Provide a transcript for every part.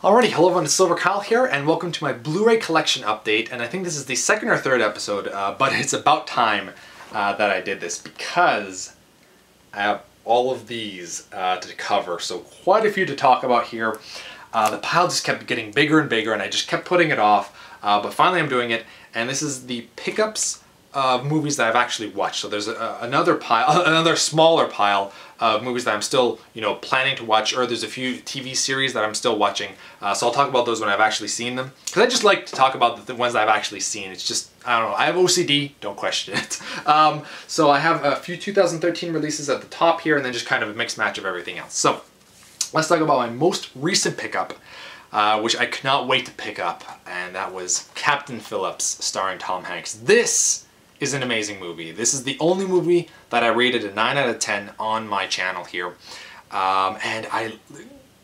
Alrighty, hello everyone, it's Silver Kyle here, and welcome to my Blu-ray collection update. And I think this is the second or third episode, but it's about time that I did this because I have all of these to cover, so quite a few to talk about here. The pile just kept getting bigger and bigger, and I just kept putting it off, but finally I'm doing it, and this is the pickups of movies that I've actually watched. So there's another pile, another smaller pile of movies that I'm still, planning to watch, or there's a few TV series that I'm still watching. So I'll talk about those when I've actually seen them, because I just like to talk about the ones that I've actually seen. It's just, I don't know, I have OCD, don't question it. So I have a few 2013 releases at the top here, and then just kind of a mixed match of everything else. So let's talk about my most recent pickup, which I could not wait to pick up, and that was Captain Phillips, starring Tom Hanks. This is an amazing movie. This is the only movie that I rated a 9 out of 10 on my channel here, and I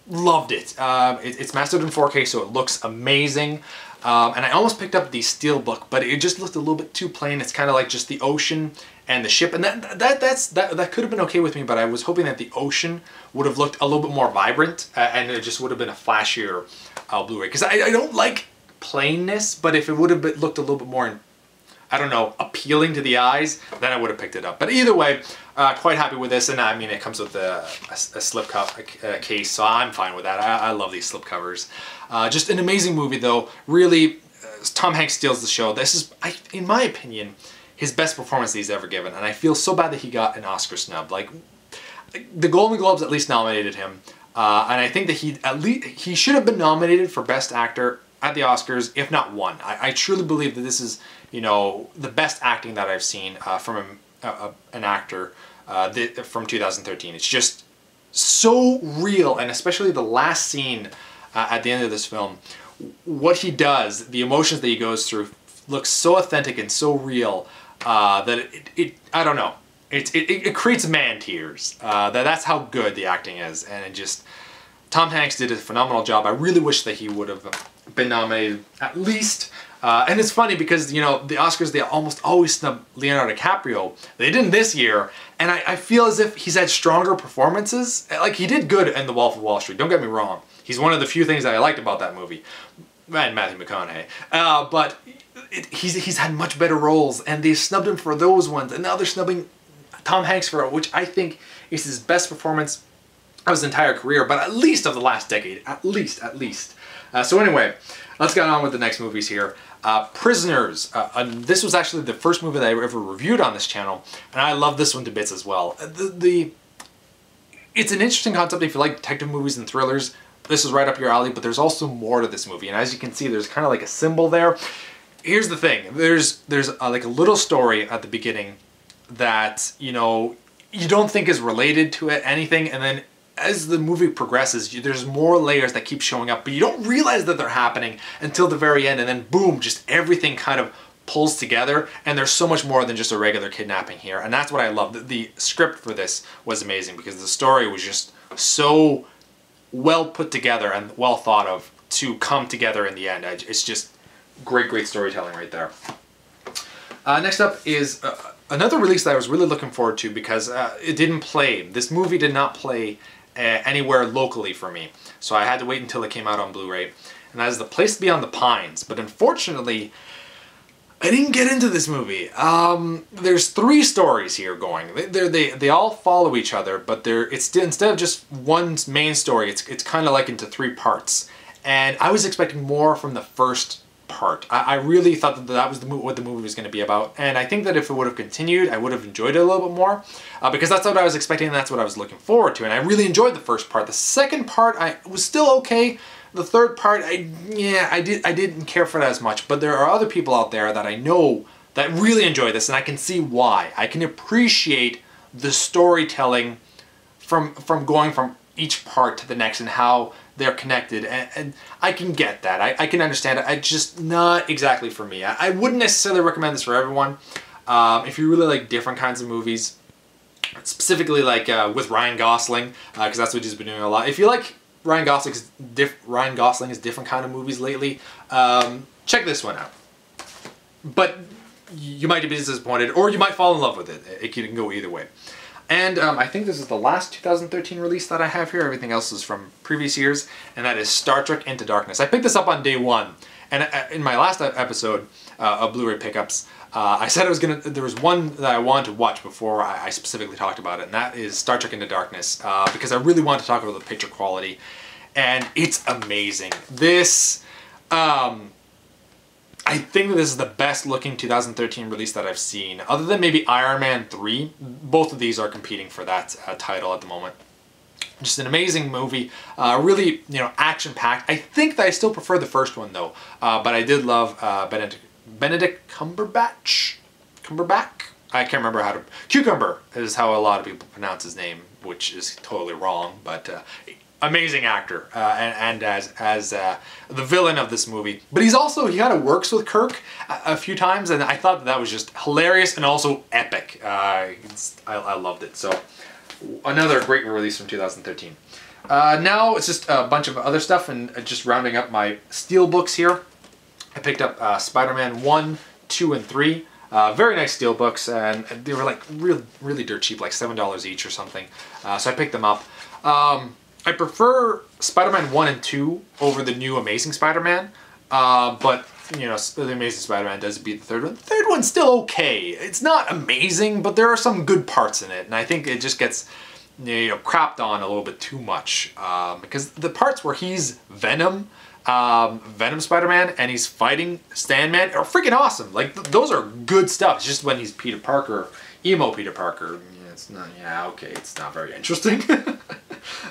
loved it. It's mastered in 4K, so it looks amazing, and I almost picked up the Steelbook, but it just looked a little bit too plain. It's kind of like just the ocean and the ship, and that could have been okay with me, but I was hoping that the ocean would have looked a little bit more vibrant, and it just would have been a flashier Blu-ray, because I don't like plainness, but if it would have looked a little bit more, I don't know, appealing to the eyes, then I would have picked it up. But either way, quite happy with this, and I mean, it comes with a slip case, so I'm fine with that. I love these slip covers. Just an amazing movie, though. Really, Tom Hanks steals the show. This is, in my opinion, his best performance that he's ever given, and I feel so bad that he got an Oscar snub. Like, the Golden Globes at least nominated him, and I think that he should have been nominated for Best Actor at the Oscars, if not won. I truly believe that this is, the best acting that I've seen from an actor from 2013. It's just so real, and especially the last scene at the end of this film, what he does, the emotions that he goes through, looks so authentic and so real that I don't know, it creates man tears. That's how good the acting is, and it just, Tom Hanks did a phenomenal job. I really wish that he would have been nominated at least. And it's funny because, the Oscars, they almost always snub Leonardo DiCaprio. They didn't this year, and I feel as if he's had stronger performances. Like, he did good in The Wolf of Wall Street, don't get me wrong. He's one of the few things that I liked about that movie. And Matthew McConaughey. But he's had much better roles, and they snubbed him for those ones, and now they're snubbing Tom Hanks for it, which I think is his best performance of his entire career, but at least of the last decade. At least. So anyway, let's get on with the next movies here. Prisoners. This was actually the first movie that I ever reviewed on this channel, and I love this one to bits as well. It's an interesting concept if you like detective movies and thrillers. This is right up your alley, but there's also more to this movie, and as you can see, there's kind of like a symbol there. Here's the thing. There's like a little story at the beginning that, you don't think is related to anything, and then as the movie progresses, there's more layers that keep showing up, but you don't realize that they're happening until the very end, and then boom, just everything kind of pulls together, and there's so much more than just a regular kidnapping here, and that's what I love. The script for this was amazing because the story was just so well put together and well thought of to come together in the end. It's just great storytelling right there. Next up is another release that I was really looking forward to because it didn't play. This movie did not play anywhere locally for me, so I had to wait until it came out on Blu-ray, and that is The Place Beyond the Pines. But unfortunately, I didn't get into this movie. There's 3 stories here going. They all follow each other, but instead of just one main story, it's kind of like into 3 parts. And I was expecting more from the first part. I really thought that was what the movie was going to be about, and I think that if it would have continued, I would have enjoyed it a little bit more, because that's what I was expecting and that's what I was looking forward to, and I really enjoyed the first part. The second part, I was still okay. The third part, I didn't care for that as much, but there are other people out there that I know that really enjoy this, and I can see why. I can appreciate the storytelling from going from each part to the next and how they're connected, and I can get that. I can understand it. It's just not exactly for me. I wouldn't necessarily recommend this for everyone. If you really like different kinds of movies, specifically like with Ryan Gosling, because that's what he's been doing a lot. If you like Ryan Gosling's different kind of movies lately, check this one out. But you might be disappointed, or you might fall in love with it. It can go either way. And I think this is the last 2013 release that I have here. Everything else is from previous years, and that is Star Trek Into Darkness. I picked this up on day one, and in my last episode of Blu-ray pickups, I said there was one that I wanted to watch before I specifically talked about it, and that is Star Trek Into Darkness, because I really wanted to talk about the picture quality, and it's amazing. This, I think this is the best looking 2013 release that I've seen, other than maybe Iron Man 3. Both of these are competing for that title at the moment. Just an amazing movie, really, action-packed. I think that I still prefer the first one though, but I did love Benedict Cumberbatch? I can't remember how to... Cucumber is how a lot of people pronounce his name, which is totally wrong, but amazing actor, and as the villain of this movie. But he kind of works with Kirk a few times, and I thought that was just hilarious and also epic. I loved it. So another great release from 2013. Now it's just a bunch of other stuff, and just rounding up my Steelbooks here. I picked up SpiderMan 1, 2, and 3. Very nice Steelbooks, and they were like really dirt cheap, like $7 each or something. So I picked them up. I prefer Spider-Man 1 and 2 over the new Amazing Spider-Man, but, the Amazing Spider-Man does beat the third one. The third one's still okay. It's not amazing, but there are some good parts in it, and I think it just gets, crapped on a little bit too much, because the parts where he's Venom Spider-Man, and he's fighting Sandman are freaking awesome. Like, those are good stuff. It's just when he's Peter Parker, emo Peter Parker, it's not very interesting.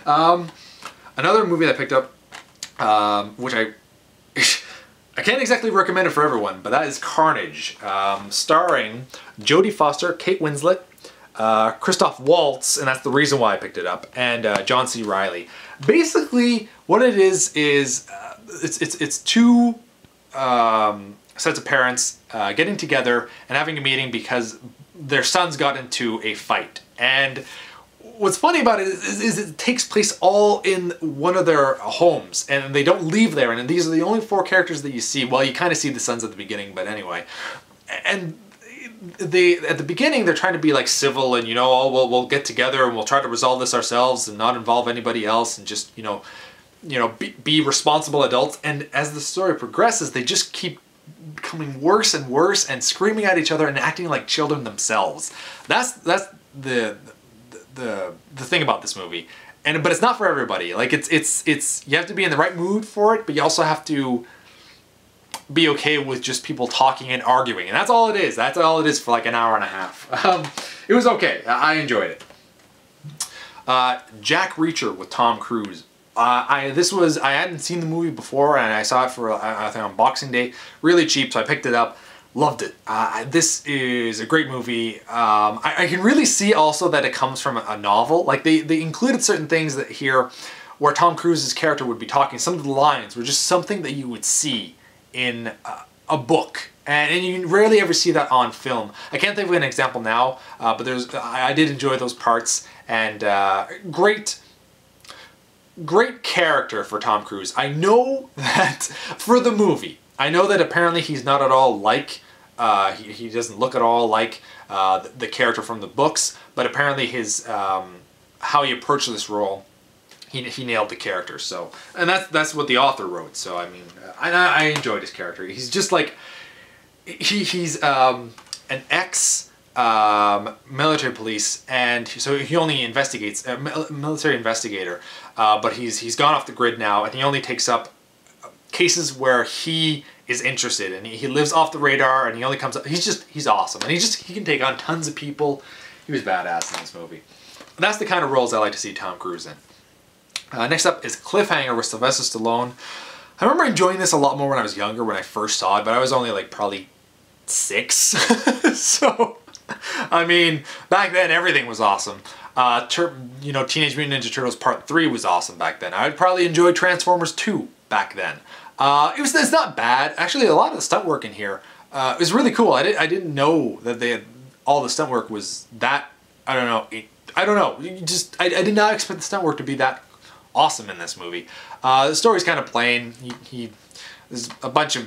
Another movie that I picked up, which I can't exactly recommend it for everyone, but that is Carnage, starring Jodie Foster, Kate Winslet, Christoph Waltz, and that's the reason why I picked it up, and John C. Reilly. Basically, what it is it's two sets of parents getting together and having a meeting because their sons got into a fight. And what's funny about it is it takes place all in one of their homes, and they don't leave there, and these are the only 4 characters that you see. Well, you kind of see the sons at the beginning, but anyway. And at the beginning, they're trying to be like civil and, we'll get together and we'll try to resolve this ourselves and not involve anybody else and just, be responsible adults. And as the story progresses, they just keep becoming worse and worse and screaming at each other and acting like children themselves. That's the thing about this movie. But it's not for everybody. Like, it's you have to be in the right mood for it, but you also have to be okay with just people talking and arguing, and that's all it is. That's all it is for like an hour and a half. It was okay. I enjoyed it. Jack Reacher with Tom Cruise. I hadn't seen the movie before, and I saw it for I think on Boxing Day, really cheap, so I picked it up. Loved it. This is a great movie. I can really see also that it comes from a novel. Like, they included certain things that here where Tom Cruise's character would be talking. Some of the lines were just something that you would see in a book, and you rarely ever see that on film. I can't think of an example now, but I did enjoy those parts, and great character for Tom Cruise. I know that for the movie, I know that apparently he's not at all like, he doesn't look at all like the character from the books, but apparently his how he approached this role, he nailed the character. So, and that's what the author wrote. So I mean, I enjoyed his character. He's just like, he's an ex military police, and so he only investigates, military investigator, but he's gone off the grid now, and he only takes up cases where he is interested, and he lives off the radar, and he only comes up, he's awesome, and he can take on tons of people. He was badass in this movie. And that's the kind of roles I like to see Tom Cruise in. Next up is Cliffhanger with Sylvester Stallone. I remember enjoying this a lot more when I was younger, when I first saw it, but I was only like probably 6. So, I mean, back then everything was awesome. Teenage Mutant Ninja Turtles Part 3 was awesome back then. I'd probably enjoy Transformers 2 back then. It's not bad. Actually, a lot of the stunt work in here was really cool. I didn't know that all the stunt work was that, I don't know. I did not expect the stunt work to be that awesome in this movie. The story's kind of plain. There's a bunch of,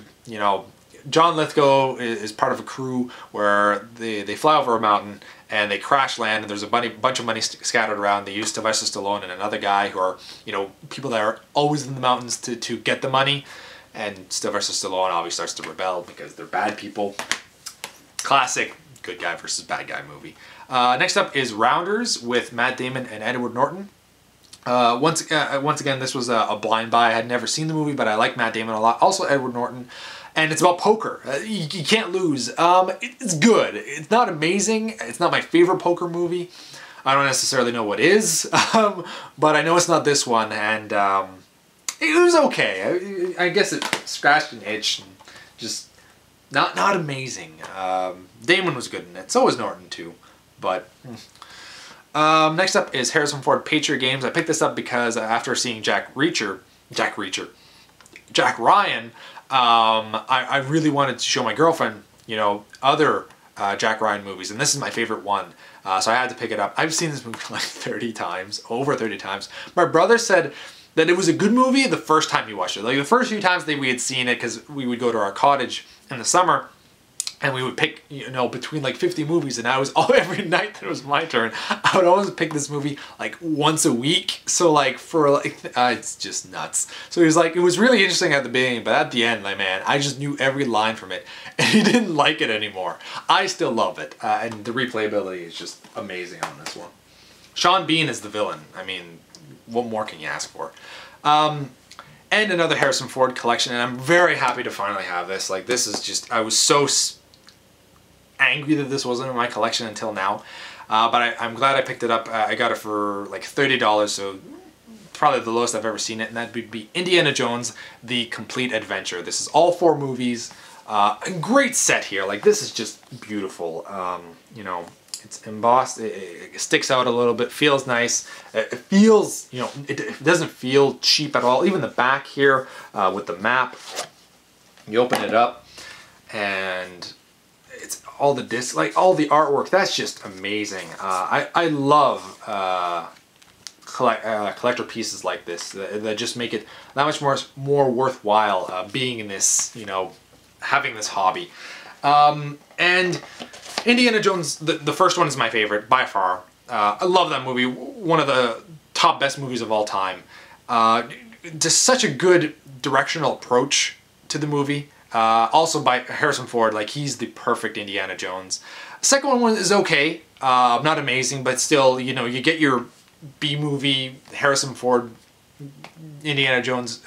John Lithgow is part of a crew where they fly over a mountain, and they crash land, and there's a bunch of money scattered around. They use Sylvester Stallone and another guy who are, you know, people that are always in the mountains to get the money, and Sylvester Stallone obviously starts to rebel because they're bad people. Classic good guy versus bad guy movie. Next up is Rounders with Matt Damon and Edward Norton. Once again, this was a blind buy. I had never seen the movie, but I like Matt Damon a lot. Also Edward Norton. And it's about poker. You can't lose. It's good. It's not amazing. It's not my favorite poker movie. I don't necessarily know what is. But I know it's not this one. And it was okay. I guess it scratched an itch. And just not amazing. Damon was good in it. So was Norton too. But next up is Harrison Ford Patriot Games. I picked this up because after seeing Jack Ryan, I really wanted to show my girlfriend, you know, other Jack Ryan movies, and this is my favorite one. So I had to pick it up. I've seen this movie like 30 times, over 30 times. My brother said that it was a good movie the first time he watched it. Like the first few times that we had seen it, because we would go to our cottage in the summer, and we would pick, you know, between like 50 movies, and every night that it was my turn, I would always pick this movie like once a week. So like for like, it's just nuts. So he was like, it was really interesting at the beginning, but at the end, like, man, I just knew every line from it, and he didn't like it anymore. I still love it, and the replayability is just amazing on this one. Sean Bean is the villain. I mean, what more can you ask for? And another Harrison Ford collection, and I'm very happy to finally have this. Like, this is just, I was so angry that this wasn't in my collection until now, but I'm glad I picked it up. I got it for like $30, so probably the lowest I've ever seen it, and that would be Indiana Jones: The Complete Adventure. This is all 4 movies. A great set here. Like, this is just beautiful. You know, it's embossed. It sticks out a little bit. Feels nice. It feels, you know, it doesn't feel cheap at all. Even the back here with the map. You open it up, and it's all the discs, like all the artwork. That's just amazing. I love collector pieces like this that just make it that much more worthwhile being in this, you know, having this hobby. And Indiana Jones, the first one is my favorite by far. I love that movie. One of the top best movies of all time. Just such a good directional approach to the movie. Also by Harrison Ford, like, he's the perfect Indiana Jones. Second one is okay, not amazing, but still, you know, you get your B-movie Harrison Ford Indiana Jones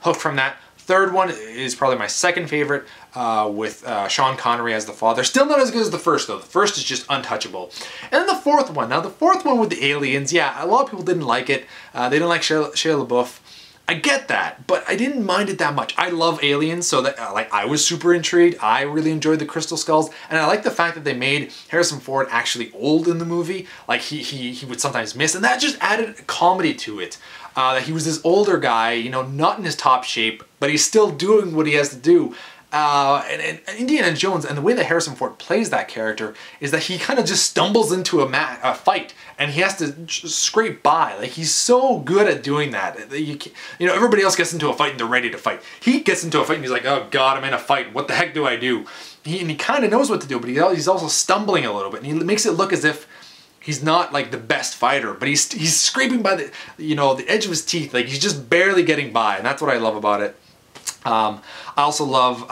hook from that. Third one is probably my second favorite, with Sean Connery as the father. Still not as good as the first, though. The first is just untouchable. And then the fourth one. Now, the fourth one with the aliens, yeah, a lot of people didn't like it. They didn't like Shia LaBeouf. I get that, but I didn't mind it that much. I love aliens, so that like I was super intrigued. I really enjoyed the crystal skulls, and I like the fact that they made Harrison Ford actually old in the movie. Like he would sometimes miss, and that just added comedy to it. That he was this older guy, you know, not in his top shape, but he's still doing what he has to do. And Indiana Jones, and the way that Harrison Ford plays that character is that he kind of just stumbles into a fight, and he has to scrape by. Like, he's so good at doing that. You know, everybody else gets into a fight and they're ready to fight. He gets into a fight and he's like, oh God, I'm in a fight. What the heck do I do? And he kind of knows what to do, but he's also stumbling a little bit, and he makes it look as if he's not like the best fighter, but he's scraping by the, you know, the edge of his teeth. Like, he's just barely getting by, and that's what I love about it. I also love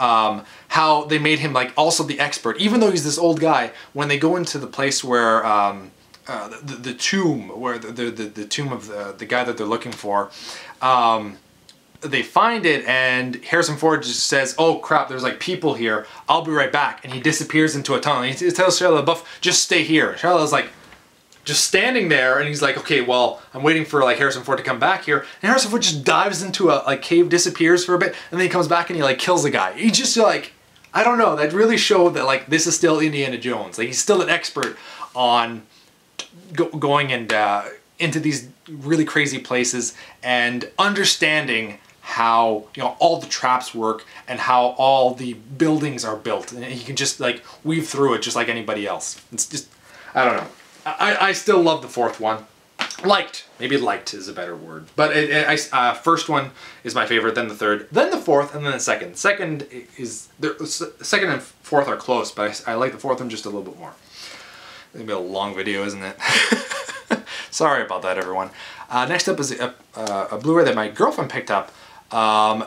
how they made him like also the expert, even though he's this old guy. When they go into the place where the tomb, where the tomb of the guy that they're looking for, they find it, and Harrison Ford just says, "Oh crap, there's like people here. I'll be right back," and he disappears into a tunnel. And he tells Shia LaBeouf, "Just stay here." Shia LaBeouf's like, just standing there, and he's like, okay, well, I'm waiting for like Harrison Ford to come back here, and Harrison Ford just dives into a like cave, disappears for a bit, and then he comes back and he like kills the guy. He just like, I don't know, that really showed that like this is still Indiana Jones. Like, he's still an expert on going and into these really crazy places and understanding how, you know, all the traps work and how all the buildings are built, and he can just like weave through it just like anybody else. It's just, I don't know. I still love the fourth one. Maybe liked is a better word. But first one is my favorite, then the third, then the fourth, and then the second. Second and fourth are close, but I like the fourth one just a little bit more. It's gonna be a long video, isn't it? Sorry about that, everyone. Next up is a Blu-ray that my girlfriend picked up,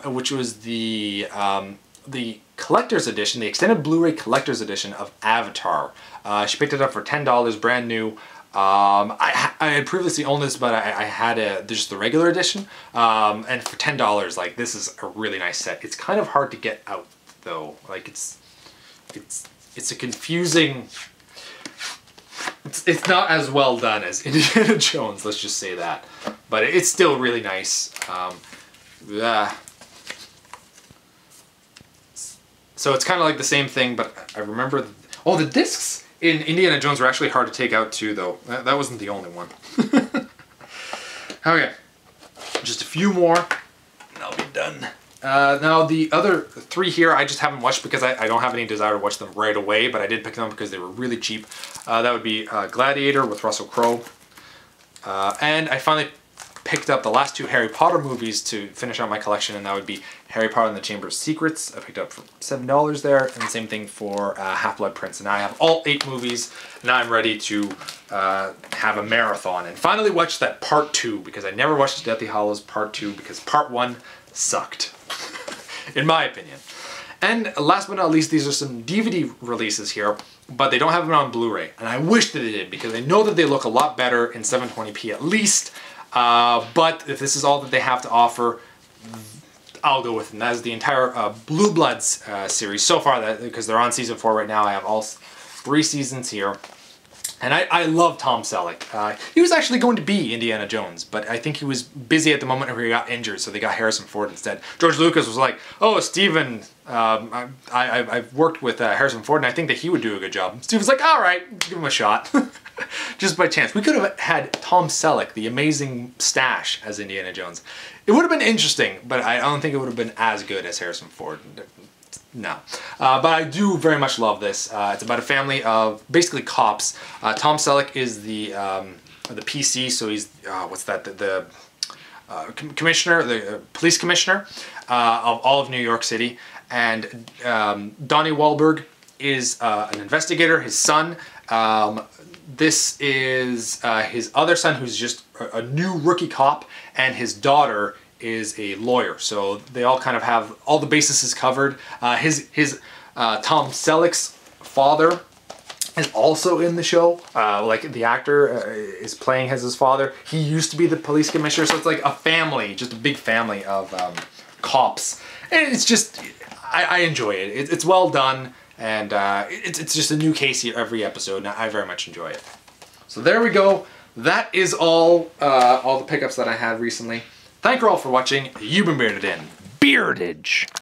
which was the collector's edition, the extended Blu-ray collector's edition of Avatar. She picked it up for $10, brand new. I had previously owned this, but I had just the regular edition, and for $10, like, this is a really nice set. It's kind of hard to get out, though. Like, it's a confusing. It's not as well done as Indiana Jones, let's just say that. But it's still really nice. So it's kind of like the same thing, but I remember... Oh, the discs in Indiana Jones were actually hard to take out too, though. That wasn't the only one. Okay. Just a few more, and I'll be done. Now, the other three here, I just haven't watched because I don't have any desire to watch them right away, but I did pick them up because they were really cheap. That would be Gladiator with Russell Crowe. And I finally picked up the last two Harry Potter movies to finish out my collection, and that would be Harry Potter and the Chamber of Secrets. I picked up for $7 there, and the same thing for Half-Blood Prince. And now I have all 8 movies. Now I'm ready to have a marathon and finally watch that part 2, because I never watched Deathly Hallows Part 2 because Part 1 sucked, in my opinion. And last but not least, these are some DVD releases here, but they don't have them on Blu-ray, and I wish that they did, because I know that they look a lot better in 720p at least. But if this is all that they have to offer, I'll go with them. That is the entire Blue Bloods series so far, because they're on season 4 right now. I have all 3 seasons here. And I love Tom Selleck. He was actually going to be Indiana Jones, but I think he was busy at the moment where he got injured, so they got Harrison Ford instead. George Lucas was like, oh, Steven, I've worked with Harrison Ford, and I think that he would do a good job. Steven's like, all right, give him a shot. Just by chance. We could have had Tom Selleck, the amazing stash, as Indiana Jones. It would have been interesting, but I don't think it would have been as good as Harrison Ford. No. But I do very much love this. It's about a family of basically cops. Tom Selleck is the PC, so he's, what's that, the commissioner, the police commissioner of all of New York City. And Donnie Wahlberg is an investigator, his son. This is his other son, who's just a new rookie cop, and his daughter is a lawyer. So they all kind of have all the bases covered. Tom Selleck's father is also in the show. Like, the actor is playing as his father. He used to be the police commissioner, so it's like a family, just a big family of cops. And it's just, I enjoy it. It's well done. And it's just a new case here every episode, and I very much enjoy it. So there we go. That is all the pickups that I had recently. Thank you all for watching. You've been bearded in Beardage.